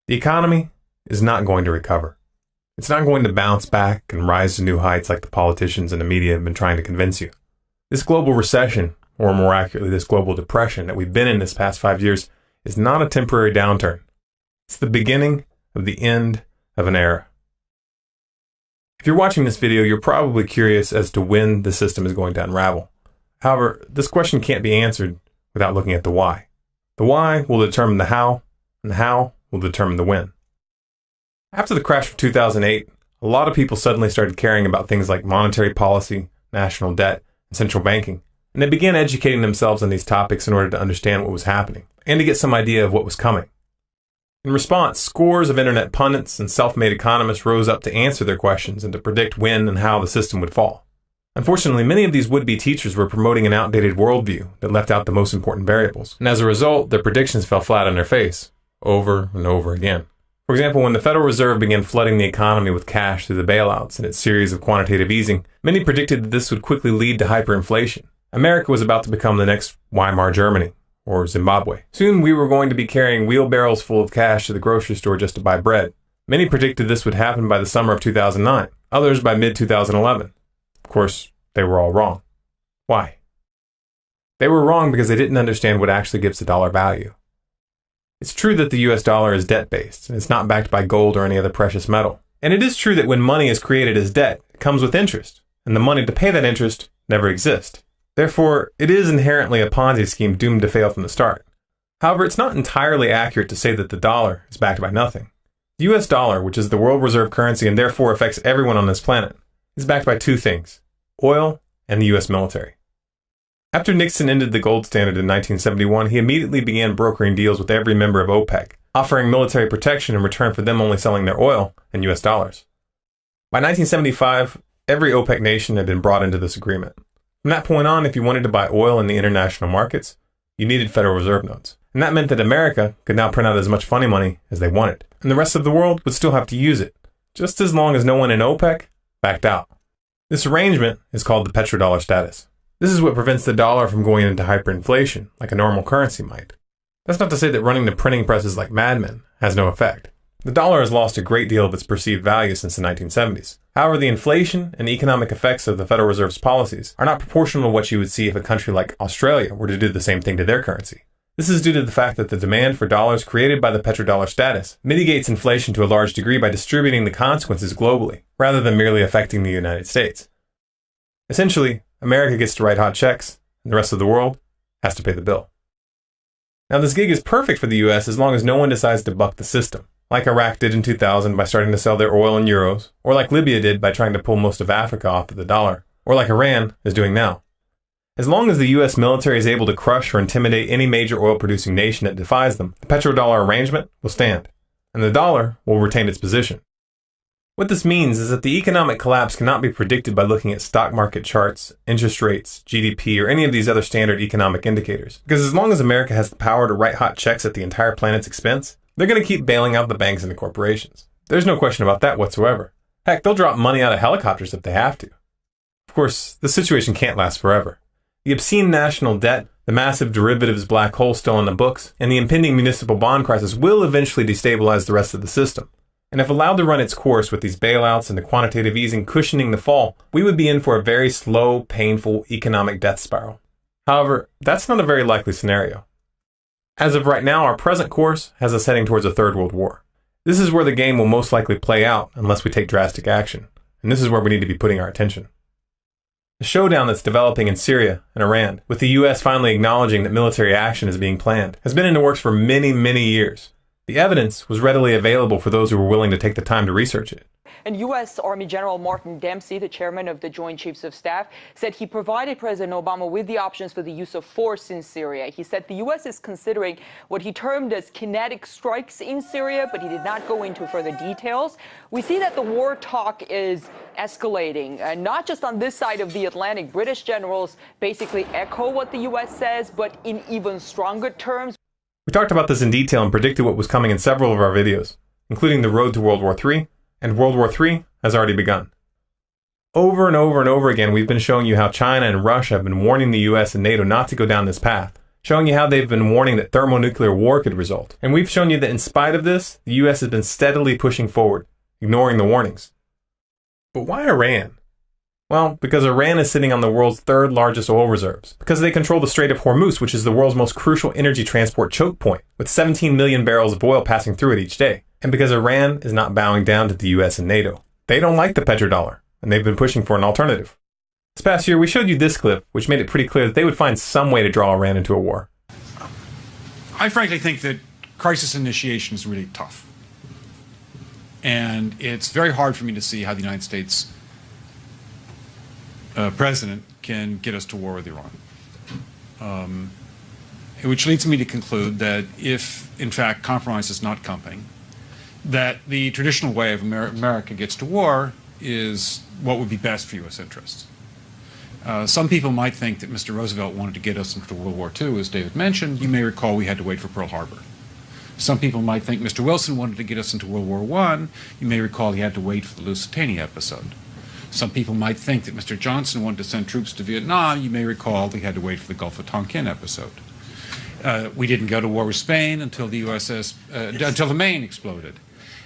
The economy is not going to recover. It's not going to bounce back and rise to new heights like the politicians and the media have been trying to convince you. This global recession, or more accurately, this global depression that we've been in this past 5 years, is not a temporary downturn. It's the beginning of the end of an era. If you're watching this video, you're probably curious as to when the system is going to unravel. However, this question can't be answered without looking at the why. The why will determine the how, and the how will determine the when. After the crash of 2008, a lot of people suddenly started caring about things like monetary policy, national debt, and central banking, and they began educating themselves on these topics in order to understand what was happening, and to get some idea of what was coming. In response, scores of internet pundits and self-made economists rose up to answer their questions and to predict when and how the system would fall. Unfortunately, many of these would-be teachers were promoting an outdated worldview that left out the most important variables, and as a result, their predictions fell flat on their face, over and over again. For example, when the Federal Reserve began flooding the economy with cash through the bailouts and its series of quantitative easing, many predicted that this would quickly lead to hyperinflation. America was about to become the next Weimar Germany, or Zimbabwe. Soon we were going to be carrying wheelbarrows full of cash to the grocery store just to buy bread. Many predicted this would happen by the summer of 2009, others by mid-2011. Of course, they were all wrong. Why? They were wrong because they didn't understand what actually gives the dollar value. It's true that the US dollar is debt-based, and it's not backed by gold or any other precious metal. And it is true that when money is created as debt, it comes with interest, and the money to pay that interest never exists. Therefore, it is inherently a Ponzi scheme doomed to fail from the start. However, it's not entirely accurate to say that the dollar is backed by nothing. The US dollar, which is the world reserve currency and therefore affects everyone on this planet, is backed by two things: oil and the US military. After Nixon ended the gold standard in 1971, he immediately began brokering deals with every member of OPEC, offering military protection in return for them only selling their oil in US dollars. By 1975, every OPEC nation had been brought into this agreement. From that point on, if you wanted to buy oil in the international markets, you needed Federal Reserve notes. And that meant that America could now print out as much funny money as they wanted, and the rest of the world would still have to use it, just as long as no one in OPEC backed out. This arrangement is called the petrodollar status. This is what prevents the dollar from going into hyperinflation, like a normal currency might. That's not to say that running the printing presses like madmen has no effect. The dollar has lost a great deal of its perceived value since the 1970s. However, the inflation and economic effects of the Federal Reserve's policies are not proportional to what you would see if a country like Australia were to do the same thing to their currency. This is due to the fact that the demand for dollars created by the petrodollar status mitigates inflation to a large degree by distributing the consequences globally, rather than merely affecting the United States. Essentially, America gets to write hot checks, and the rest of the world has to pay the bill. Now, this gig is perfect for the US as long as no one decides to buck the system, like Iraq did in 2000 by starting to sell their oil in euros, or like Libya did by trying to pull most of Africa off of the dollar, or like Iran is doing now. As long as the US military is able to crush or intimidate any major oil-producing nation that defies them, the petrodollar arrangement will stand, and the dollar will retain its position. What this means is that the economic collapse cannot be predicted by looking at stock market charts, interest rates, GDP, or any of these other standard economic indicators. Because as long as America has the power to write hot checks at the entire planet's expense, they're going to keep bailing out the banks and the corporations. There's no question about that whatsoever. Heck, they'll drop money out of helicopters if they have to. Of course, the situation can't last forever. The obscene national debt, the massive derivatives black hole still on the books, and the impending municipal bond crisis will eventually destabilize the rest of the system. And if allowed to run its course with these bailouts and the quantitative easing cushioning the fall, we would be in for a very slow, painful economic death spiral. However, that's not a very likely scenario. As of right now, our present course has us heading towards a third world war. This is where the game will most likely play out unless we take drastic action, and this is where we need to be putting our attention. The showdown that's developing in Syria and Iran, with the US finally acknowledging that military action is being planned, has been in the works for many, many years. The evidence was readily available for those who were willing to take the time to research it. And U.S. Army General Martin Dempsey, the chairman of the Joint Chiefs of Staff, said he provided President Obama with the options for the use of force in Syria. He said the U.S. is considering what he termed as kinetic strikes in Syria, but he did not go into further details. We see that the war talk is escalating, not just on this side of the Atlantic. British generals basically echo what the U.S. says, but in even stronger terms. We talked about this in detail and predicted what was coming in several of our videos, including the road to World War III, and World War III has already begun. Over and over and over again, we've been showing you how China and Russia have been warning the US and NATO not to go down this path, showing you how they've been warning that thermonuclear war could result. And we've shown you that in spite of this, the US has been steadily pushing forward, ignoring the warnings. But why Iran? Well, because Iran is sitting on the world's third largest oil reserves, because they control the Strait of Hormuz, which is the world's most crucial energy transport choke point, with 17 million barrels of oil passing through it each day, and because Iran is not bowing down to the US and NATO. They don't like the petrodollar, and they've been pushing for an alternative. This past year, we showed you this clip, which made it pretty clear that they would find some way to draw Iran into a war. I frankly think that crisis initiation is really tough. And it's very hard for me to see how the United States president can get us to war with Iran. Which leads me to conclude that if, in fact, compromise is not coming, that the traditional way of America gets to war is what would be best for U.S. interests. Some people might think that Mr. Roosevelt wanted to get us into World War II, as David mentioned. You may recall we had to wait for Pearl Harbor. Some people might think Mr. Wilson wanted to get us into World War I. You may recall he had to wait for the Lusitania episode. Some people might think that Mr. Johnson wanted to send troops to Vietnam. You may recall he had to wait for the Gulf of Tonkin episode. We didn't go to war with Spain until the until the Maine exploded.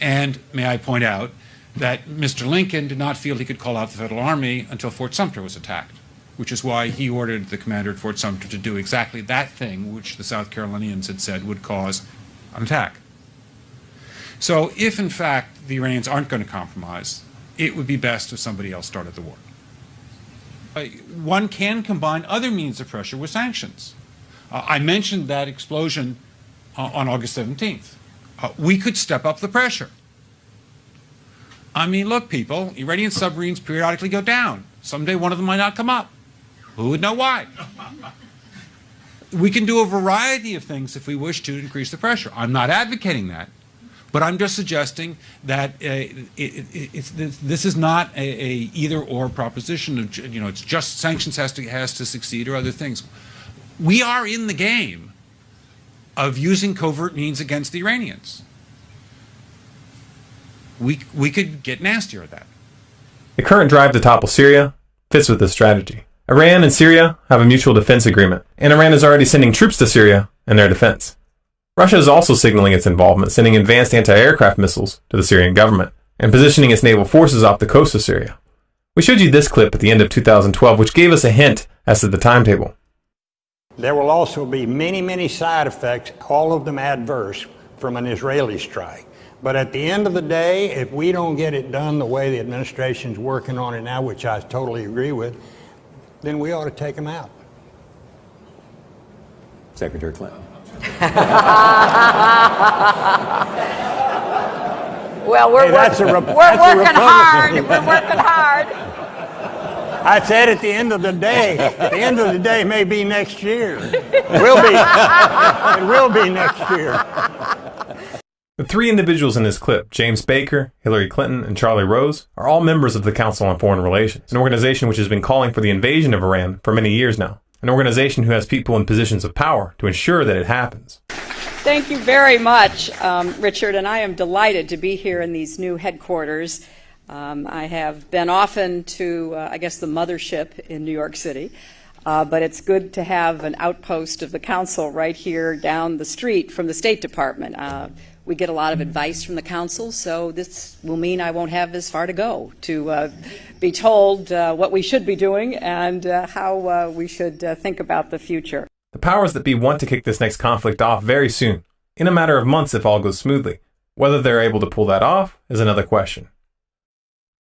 And may I point out that Mr. Lincoln did not feel he could call out the Federal Army until Fort Sumter was attacked, which is why he ordered the commander at Fort Sumter to do exactly that thing which the South Carolinians had said would cause an attack. So if, in fact, the Iranians aren't going to compromise, it would be best if somebody else started the war. One can combine other means of pressure with sanctions. I mentioned that explosion on August 17th. We could step up the pressure. I mean, look, people, Iranian submarines periodically go down. Someday one of them might not come up. Who would know why? We can do a variety of things if we wish to increase the pressure. I'm not advocating that, but I'm just suggesting that this is not a either-or proposition of, it's just sanctions has to succeed or other things. We are in the game of using covert means against the Iranians. We could get nastier at that. The current drive to topple Syria fits with this strategy. Iran and Syria have a mutual defense agreement, and Iran is already sending troops to Syria in their defense. Russia is also signaling its involvement, sending advanced anti-aircraft missiles to the Syrian government, and positioning its naval forces off the coast of Syria. We showed you this clip at the end of 2012, which gave us a hint as to the timetable. There will also be many, many side effects, all of them adverse, from an Israeli strike. But at the end of the day, if we don't get it done the way the administration's working on it now, which I totally agree with, then we ought to take them out. Secretary Clinton. Well, we're working hard. We're working hard. I said at the end of the day. The end of the day may be next year. It will be next year. The three individuals in this clip, James Baker, Hillary Clinton, and Charlie Rose, are all members of the Council on Foreign Relations, an organization which has been calling for the invasion of Iran for many years now, an organization who has people in positions of power to ensure that it happens. Thank you very much, Richard, and I am delighted to be here in these new headquarters. I have been often to, I guess, the mothership in New York City, but it's good to have an outpost of the Council right here down the street from the State Department. We get a lot of advice from the Council, so this will mean I won't have as far to go to be told what we should be doing and how we should think about the future. The powers that be want to kick this next conflict off very soon, in a matter of months if all goes smoothly. Whether they're able to pull that off is another question.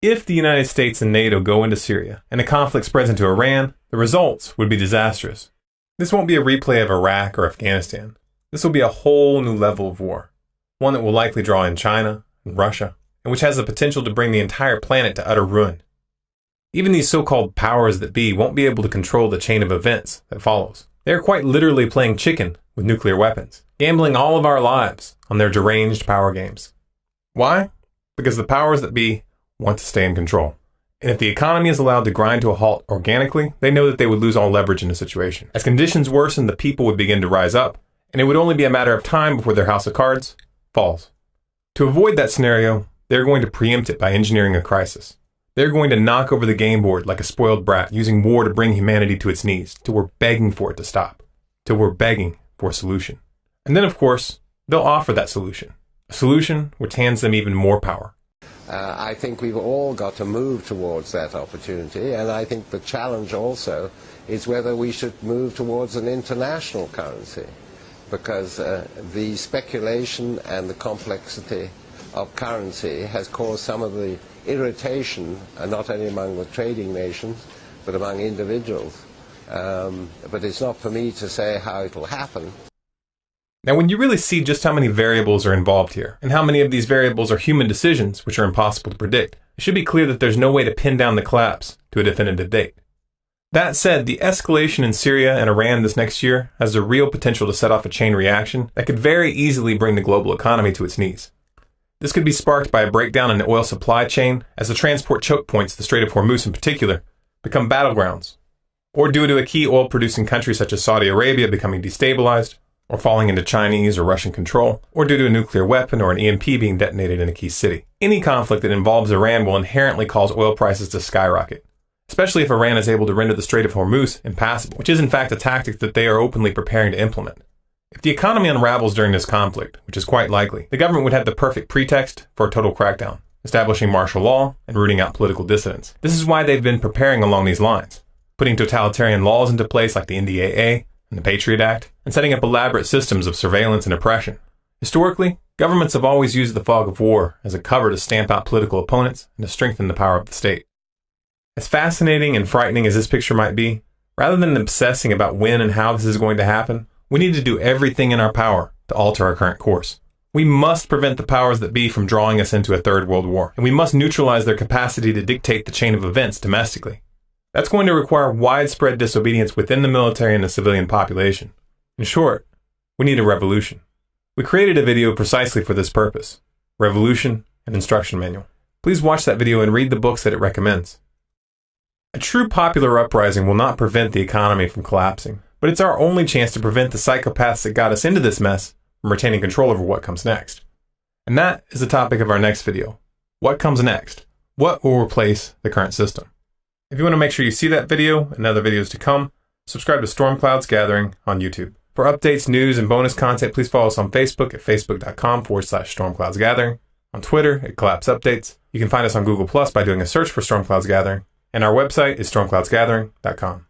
If the United States and NATO go into Syria and the conflict spreads into Iran, the results would be disastrous. This won't be a replay of Iraq or Afghanistan. This will be a whole new level of war. One that will likely draw in China and Russia, and which has the potential to bring the entire planet to utter ruin. Even these so-called powers that be won't be able to control the chain of events that follows. They are quite literally playing chicken with nuclear weapons, gambling all of our lives on their deranged power games. Why? Because the powers that be want to stay in control. And if the economy is allowed to grind to a halt organically, they know that they would lose all leverage in the situation. As conditions worsen, the people would begin to rise up, and it would only be a matter of time before their house of cards falls. To avoid that scenario, they're going to preempt it by engineering a crisis. They're going to knock over the game board like a spoiled brat, using war to bring humanity to its knees, till we're begging for it to stop. till we're begging for a solution. And then, of course, they'll offer that solution. A solution which hands them even more power. I think we've all got to move towards that opportunity, and I think the challenge also is whether we should move towards an international currency, because the speculation and the complexity of currency has caused some of the irritation, not only among the trading nations, but among individuals. But it's not for me to say how it will happen. Now, when you really see just how many variables are involved here, and how many of these variables are human decisions which are impossible to predict, it should be clear that there's no way to pin down the collapse to a definitive date. That said, the escalation in Syria and Iran this next year has the real potential to set off a chain reaction that could very easily bring the global economy to its knees. This could be sparked by a breakdown in the oil supply chain as the transport choke points, the Strait of Hormuz in particular, become battlegrounds, or due to a key oil-producing country such as Saudi Arabia becoming destabilized, or falling into Chinese or Russian control, or due to a nuclear weapon or an EMP being detonated in a key city. Any conflict that involves Iran will inherently cause oil prices to skyrocket, especially if Iran is able to render the Strait of Hormuz impassable, which is in fact a tactic that they are openly preparing to implement. If the economy unravels during this conflict, which is quite likely, the government would have the perfect pretext for a total crackdown, establishing martial law and rooting out political dissidents. This is why they've been preparing along these lines, putting totalitarian laws into place like the NDAA and the Patriot Act, and setting up elaborate systems of surveillance and oppression. Historically, governments have always used the fog of war as a cover to stamp out political opponents and to strengthen the power of the state. As fascinating and frightening as this picture might be, rather than obsessing about when and how this is going to happen, we need to do everything in our power to alter our current course. We must prevent the powers that be from drawing us into a third world war, and we must neutralize their capacity to dictate the chain of events domestically. That's going to require widespread disobedience within the military and the civilian population. In short, we need a revolution. We created a video precisely for this purpose, Revolution, an Instruction Manual. Please watch that video and read the books that it recommends. A true popular uprising will not prevent the economy from collapsing, but it's our only chance to prevent the psychopaths that got us into this mess from retaining control over what comes next. And that is the topic of our next video. What comes next? What will replace the current system? If you want to make sure you see that video and other videos to come, subscribe to Storm Clouds Gathering on YouTube. For updates, news, and bonus content, please follow us on Facebook at facebook.com/StormCloudsGathering, on Twitter at Collapse Updates. You can find us on Google Plus by doing a search for Storm Clouds Gathering, and our website is stormcloudsgathering.com.